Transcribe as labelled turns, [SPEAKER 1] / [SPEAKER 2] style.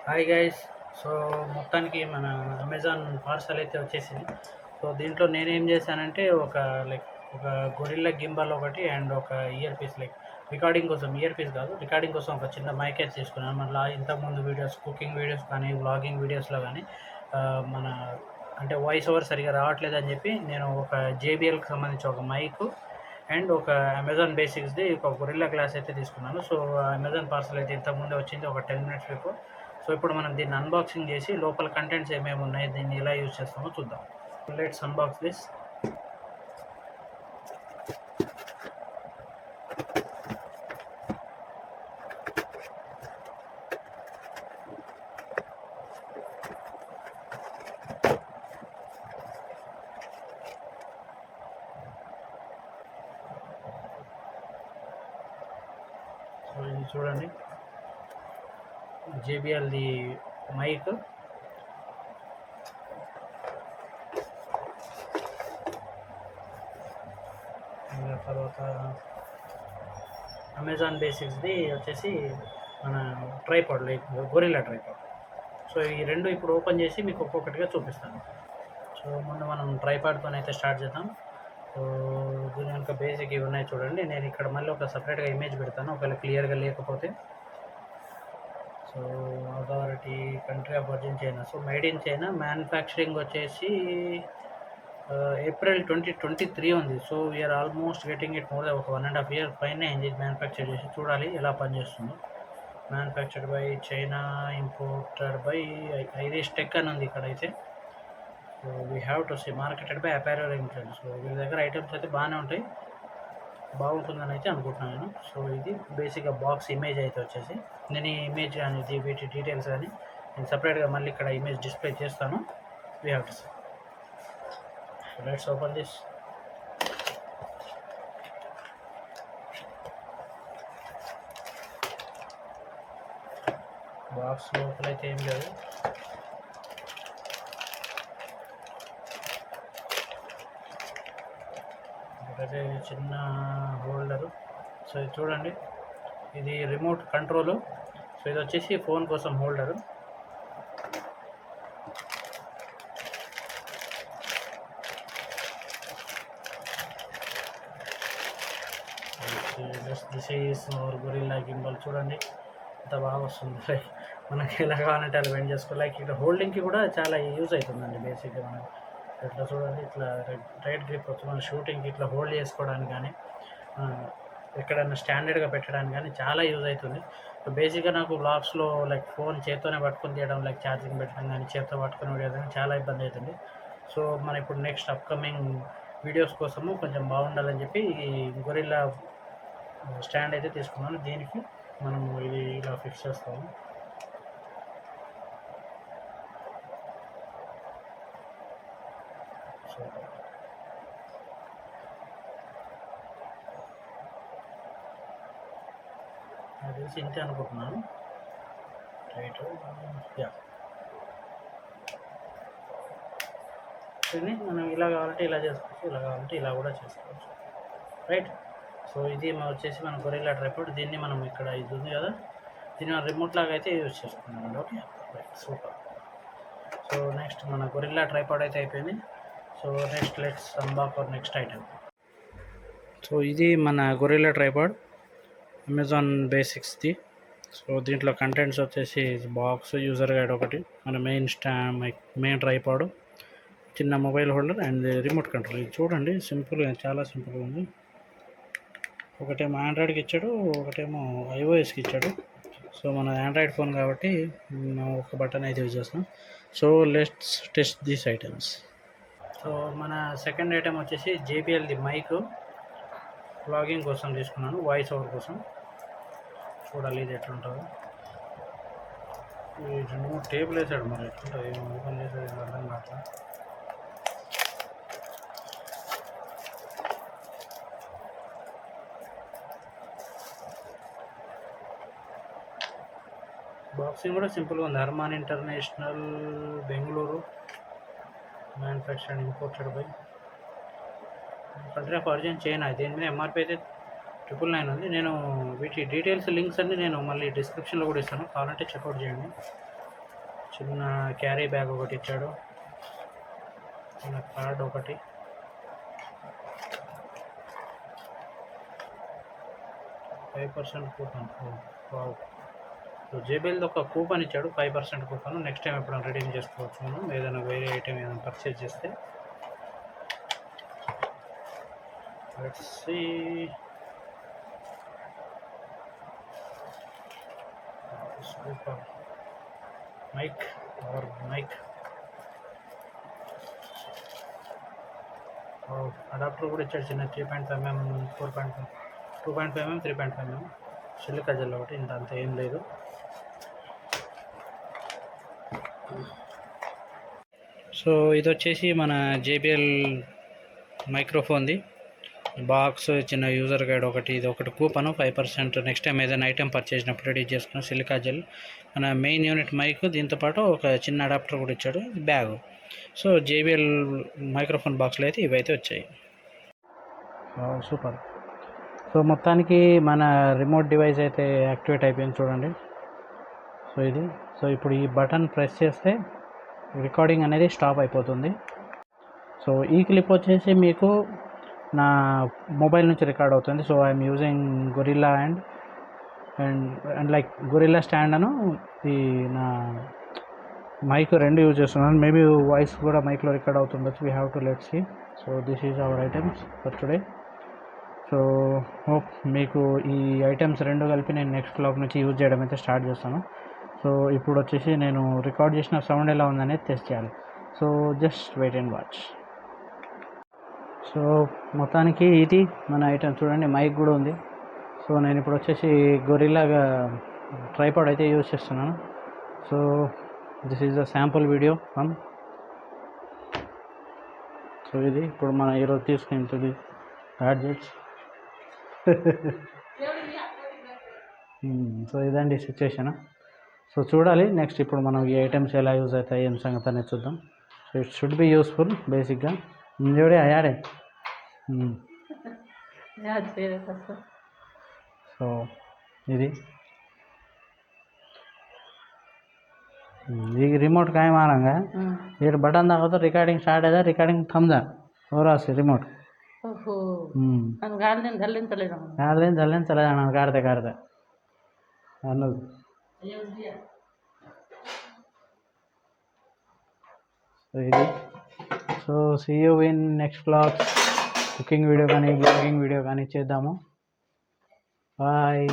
[SPEAKER 1] Hi guys. So మొత్తానికి మన Amazon parcel అయితే వచ్చేసింది. సో దీంట్లో నేనేం చేశానంటే లైక్ ఒక గొరిల్లా గింబల్ ఒకటి అండ్ ఒక ఇయర్ పీస్, లైక్ రికార్డింగ్ కోసం, ఇయర్ పీస్ కాదు, రికార్డింగ్ కోసం ఒక చిన్న మైక్ అయితే తీసుకున్నాను. మళ్ళీ ఇంతకుముందు వీడియోస్, కుకింగ్ వీడియోస్ కానీ వ్లాగింగ్ వీడియోస్లో కానీ మన అంటే వాయిస్ ఓవర్ సరిగా రావట్లేదు అని చెప్పి నేను ఒక జేబిఎల్కి సంబంధించి ఒక మైక్ అండ్ ఒక అమెజాన్ బేసిక్స్ది ఒక గొరిల్లా గ్లాస్ అయితే తీసుకున్నాను. సో అమెజాన్ పార్సల్ అయితే ఇంతకుముందే వచ్చింది ఒక 10 మినిట్స్ బిఫోర్. సో ఇప్పుడు మనం దీన్ని అన్బాక్సింగ్ చేసి లోపల కంటెంట్స్ ఏమేమి ఉన్నాయి, దీన్ని ఎలా యూజ్ చేస్తామో చూద్దాం. Let's unbox this. సో ఇది చూడండి, జేబిఎల్ది మైక్, తర్వాత అమెజాన్ బేసిక్స్ది వచ్చేసి మన tripod, like gorilla tripod. So ఈ రెండు ఇప్పుడు ఓపెన్ చేసి మీకు ఒక్కొక్కటిగా చూపిస్తాను. సో ముందు మనం ట్రైపాడ్తోనైతే స్టార్ట్ చేద్దాం. సో దీని కనుక బేసిక్ ఇవి ఉన్నాయి చూడండి. నేను ఇక్కడ మళ్ళీ ఒక సపరేట్గా ఇమేజ్ పెడతాను ఒకవేళ క్లియర్గా లేకపోతే. So authority, country of origin China. So made in China, manufacturing వచ్చేసి ఏప్రిల్ 2023 ఉంది. So we are almost getting it more ఒక 1.5 ఇయర్ పైన అయింది మ్యానుఫ్యాక్చర్ చేసి. చూడాలి ఎలా పనిచేస్తుందో. Manufactured by China, imported by Irish tech అని ఉంది ఇక్కడైతే. So we have to see, marketed by apparel limited. So వీళ్ళ దగ్గర ఐటమ్స్ అయితే బాగానే ఉంటాయి, బాగుంటుందని అయితే అనుకుంటున్నాను నేను. సో ఇది బేసిక్గా బాక్స్ ఇమేజ్ అయితే వచ్చేసి, నేను ఈ ఇమేజ్ కానీ వీటి డీటెయిల్స్ కానీ నేను సపరేట్గా మళ్ళీ ఇక్కడ ఇమేజ్ డిస్ప్లే చేస్తాను. We have to see. So let's open this. Box లోపలైతే ఏం లేదు. ఇక్కడైతే చిన్న హోల్డరు. సో ఇది చూడండి, ఇది రిమోట్ కంట్రోలు. సో ఇది వచ్చేసి ఫోన్ కోసం holder. This is our gorilla gimbal. చూడండి ఎంత బాగా వస్తుంది. మనకి ఎలా కావాలంటే అలా బెండ్ చేసుకోవాలి. లైక్ ఇక్కడ హోల్డింగ్కి కూడా చాలా యూజ్ అవుతుందండి బేసిక్గా. మనం ఇట్లా చూడండి, ఇట్లా రైట్ గ్రిప్ వస్తుంది. మన షూటింగ్కి ఇట్లా హోల్డ్ చేసుకోవడానికి కానీ, ఎక్కడైనా స్టాండర్డ్గా పెట్టడానికి కానీ చాలా యూజ్ అవుతుంది. సో బేసిక్గా నాకు బ్లాగ్స్లో లైక్ ఫోన్ చేత్తోనే పట్టుకొని తీయడం, లైక్ ఛార్జింగ్ పెట్టడం కానీ, చేత్తో పట్టుకొని వేయడం చాలా ఇబ్బంది అవుతుంది. సో మనం ఇప్పుడు నెక్స్ట్ అప్కమింగ్ వీడియోస్ కోసము కొంచెం బాగుండాలని చెప్పి ఈ గొరిల్లా స్టాండ్ అయితే తీసుకున్నాను. దీనికి మనం ఇది ఇలా ఫిక్స్ చేస్తాము. సో నాకు తెలిసి ఇంతే అనుకుంటున్నాను. Right, yeah. ఇది మనం ఇలా కావాలంటే ఇలా చేసుకోవచ్చు, ఇలా కావాలంటే ఇలా కూడా చేసుకోవచ్చు. రైట్. సో ఇది వచ్చేసి మన గొరిల్లా ట్రైపాడ్. దీన్ని మనం ఇక్కడ ఇది ఉంది కదా, దీన్ని మనం రిమోట్ లాగా అయితే యూజ్ చేసుకున్నామండి. Okay, right, super. So next మన గొరిల్లా ట్రైపాడ్ అయితే అయిపోయింది. So next let's unbox for next item. So ఇది మన గొరిల్లా ట్రైపాడ్, అమెజాన్ బేసిక్స్ది. సో దీంట్లో కంటెంట్స్ వచ్చేసి బాక్స్, యూజర్ గైడ్ ఒకటి, మన మెయిన్ ట్రైపాడ్, చిన్న mobile holder and remote control. ఇది చూడండి సింపుల్గా, చాలా సింపుల్గా ఉంది. ఒకటేమో ఆండ్రాయిడ్కి ఇచ్చాడు, ఒకటేమో ఐఓఎస్కి ఇచ్చాడు. సో మన ఆండ్రాయిడ్ ఫోన్ కాబట్టి ఒక బటన్ అయితే యూజ్ చేస్తాం. So let's test these items. So మన సెకండ్ ఐటమ్ వచ్చేసి జేబిఎల్ది మైక్, వ్లాగింగ్ కోసం తీసుకున్నాను, వాయిస్ ఓవర్ కోసం. చూడాలి ఇది ఎట్లుంటుందో. ఈ 2-3 టేబుల్ వేసాడు, మరి ఎట్లుంటుంది, ఓపెన్ చేసేది అర్థం కావట్లేదు. బాక్సింగ్ కూడా సింపుల్గా ఉంది. Harman international, Bengaluru, manufacture and imported by country of origin China. దీని మీద ఎంఆర్పీ అయితే 999 ఉంది. నేను వీటి డీటెయిల్స్ లింక్స్ అన్నీ నేను మళ్ళీ డిస్క్రిప్షన్లో కూడా ఇస్తాను, కావాలంటే చెక్అవుట్ చేయండి. చిన్న క్యారీ బ్యాగ్ ఒకటి ఇచ్చాడు, చిన్న కార్డ్ ఒకటి, 5% కూపన్. వావ్. సో జేబీఎల్ది ఒక కూపన్ ఇచ్చాడు, 5% కూపన్. నెక్స్ట్ టైం ఎప్పుడైనా రిడీమ్ చేసుకోవచ్చు మనం ఏదైనా వేరే ఐటెం ఏదైనా పర్చేజ్ చేస్తే. Let's see. Super mic, mic. Adapter కూడా ఇచ్చాడు చిన్న 3.5 mm, 4.5, 2.5 mm, 3.5 mm silica gel ఒకటి. ఇంత అంత ఏం లేదు. సో ఇది వచ్చేసి మన జేబీఎల్ మైక్రోఫోన్ది బాక్స్, చిన్న యూజర్ గైడ్ ఒకటి, ఇది ఒకటి కూపన్ 5%. నెక్స్ట్ టైం ఏదైనా ఐటెం పర్చేజ్ చేసినప్పుడు రెడీ చేసుకున్న సిలికా జెల్, మన మెయిన్ యూనిట్ మైక్, దీంతోపాటు ఒక చిన్న అడాప్టర్ కూడా ఇచ్చాడు, బ్యాగ్. సో జేబీఎల్ మైక్రోఫోన్ బాక్స్లో అయితే ఇవైతే వచ్చాయి. సూపర్. సో మొత్తానికి మన రిమోట్ డివైస్ అయితే యాక్టివేట్ అయిపోయింది చూడండి. సో ఇది. సో ఇప్పుడు ఈ బటన్ ప్రెస్ చేస్తే రికార్డింగ్ అనేది స్టాప్ అయిపోతుంది. సో ఈ క్లిప్ వచ్చేసి మీకు నా మొబైల్ నుంచి రికార్డ్ అవుతుంది. So I'm using gorilla and like gorilla stand అను ఈ నా మైక్ రెండు యూజ్ చేస్తున్నాను. మేబీ వాయిస్ కూడా మైక్లో రికార్డ్ అవుతుండొచ్చు. We have to let see. So this is our items for today. So hope మీకు ఈ ఐటమ్స్ రెండు కలిపి నేను నెక్స్ట్ వ్లాగ్ నుంచి యూజ్ చేయడం అయితే స్టార్ట్ చేస్తాను. సో ఇప్పుడు వచ్చేసి నేను రికార్డ్ చేసిన సౌండ్ ఎలా ఉందనేది టెస్ట్ చేయాలి. So just wait and watch. So మొత్తానికి ఇది మన ఐటమ్ చూడండి, మైక్ కూడా ఉంది. సో నేను ఇప్పుడు వచ్చేసి గొరిల్లాగా ట్రైపాడ్ అయితే యూజ్ చేస్తున్నాను. So this is the sample video from. So ఇది ఇప్పుడు మన ఈరోజు తీసుకుంటుంది గ్యాడ్జెట్స్. సో ఇదండి సిచ్యువేషన్. సో చూడాలి నెక్స్ట్ ఇప్పుడు మనం ఈ ఐటమ్స్ ఎలా యూజ్ అవుతాయి ఏం సంగతి అనేది చూద్దాం. So it should be useful బేసిక్గా. చూడే అయ్యాడే. సో ఇది ये रिमोट काय मारांगा ये बटन दाखवतो रिकॉर्डिंग स्टार्ट आहे, रिकॉर्डिंग थंब जा और असे रिमोट घालून चला जाणार काढते ఇది. So see you in next vlogs. Cooking video కానీ బ్లాగింగ్ వీడియో కానీ చేద్దాము. బాయ్.